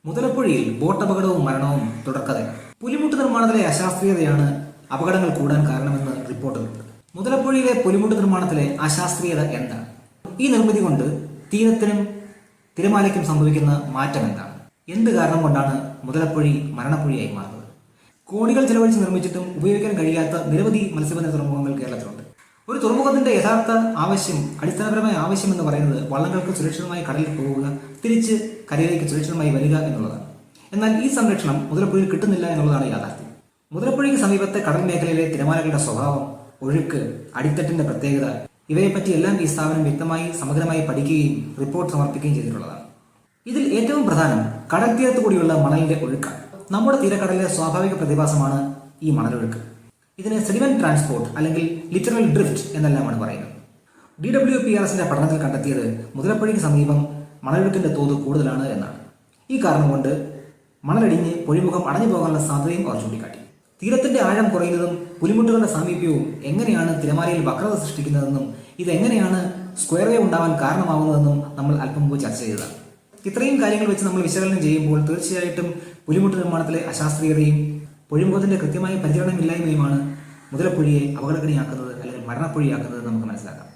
മുതലപ്പുഴയിൽ ബോട്ടപകടവും മരണവും തുടർക്കഥയാണ്. പുലിമുട്ട് നിർമ്മാണത്തിലെ അശാസ്ത്രീയതയാണ് അപകടങ്ങൾ കൂടാൻ കാരണമെന്ന് റിപ്പോർട്ടുകളുണ്ട്. മുതലപ്പുഴയിലെ പുലിമുട്ട് നിർമ്മാണത്തിലെ അശാസ്ത്രീയത എന്താണ്? ഈ നിർമ്മിതി കൊണ്ട് തീരത്തിനും തിരമാലയ്ക്കും സംഭവിക്കുന്ന മാറ്റം എന്താണ്? എന്ത് കാരണം കൊണ്ടാണ് മുതലപ്പുഴി മരണപ്പുഴയായി മാറുന്നത്? കോടികൾ ചെലവഴിച്ച് നിർമ്മിച്ചിട്ടും ഉപയോഗിക്കാൻ കഴിയാത്ത നിരവധി മത്സ്യബന്ധന തുറമുഖങ്ങൾ കേരളത്തിലുണ്ട്. ഒരു തുറമുഖത്തിന്റെ യഥാർത്ഥ ആവശ്യം, അടിസ്ഥാനപരമായ ആവശ്യം എന്ന് പറയുന്നത് വള്ളങ്ങൾക്ക് സുരക്ഷിതമായി കടലിൽ പോവുക, തിരിച്ച് കരയിലേക്ക് സുരക്ഷിതമായി വരിക എന്നുള്ളതാണ്. എന്നാൽ ഈ സംരക്ഷണം മുതലപ്പുഴയിൽ കിട്ടുന്നില്ല എന്നുള്ളതാണ് യാഥാർത്ഥ്യം. മുതലപ്പുഴയ്ക്ക് സമീപത്തെ കടൽ മേഖലയിലെ തിരമാലകളുടെ സ്വഭാവം, ഒഴുക്ക്, അടിത്തട്ടിന്റെ പ്രത്യേകത ഇവയെപ്പറ്റി എല്ലാം ഈ സ്ഥാപനം വ്യക്തമായി സമഗ്രമായി പഠിക്കുകയും റിപ്പോർട്ട് സമർപ്പിക്കുകയും ചെയ്തിട്ടുള്ളതാണ്. ഇതിൽ ഏറ്റവും പ്രധാനം കടൽ തീരത്ത് കൂടിയുള്ള മണലിന്റെ ഒഴുക്കാണ്. നമ്മുടെ തീരക്കടലിലെ സ്വാഭാവിക പ്രതിഭാസമാണ് ഈ മണലൊഴുക്ക്. ഇതിനെ സെഡിമെന്റ് ട്രാൻസ്പോർട്ട് അല്ലെങ്കിൽ ലിറ്ററൽ ഡ്രിഫ്റ്റ് എന്നെല്ലാമാണ് പറയുന്നത്. DWPRSന്റെ പഠനത്തിൽ കണ്ടെത്തിയത് മുതലപ്പുഴയ്ക്ക് സമീപം മണലൊഴുക്കിന്റെ തോത് കൂടുതലാണ് എന്നാണ്. ഈ കാരണം കൊണ്ട് മണലടിഞ്ഞ് പൊഴിമുഖം അടഞ്ഞു പോകാനുള്ള സാധ്യതയും അവർ ചൂണ്ടിക്കാട്ടി. തീരത്തിന്റെ ആഴം കുറയുന്നതും പുലിമുട്ടുകളുടെ സാമീപ്യവും എങ്ങനെയാണ് തിരമാലയിൽ വക്രത സൃഷ്ടിക്കുന്നതെന്നും ഇതെങ്ങനെയാണ് സ്ക്വയർ വേവ് ഉണ്ടാവാൻ കാരണമാവുന്നതെന്നും നമ്മൾ അല്പം മുമ്പ് ചർച്ച ചെയ്തതാണ്. ഇത്രയും കാര്യങ്ങൾ വെച്ച് നമ്മൾ വിശകലനം ചെയ്യുമ്പോൾ തീർച്ചയായിട്ടും പുലിമുട്ട് നിർമ്മാണത്തിലെ അശാസ്ത്രീയതയും പൊഴിമുഖത്തിന്റെ കൃത്യമായ പരിചരണമില്ലായ്മയുമാണ് മുതലപ്പുഴയെ അപകടകരയാക്കുന്നത് അല്ലെങ്കിൽ മരണപ്പുഴയാക്കുന്നത് നമുക്ക് മനസ്സിലാക്കാം.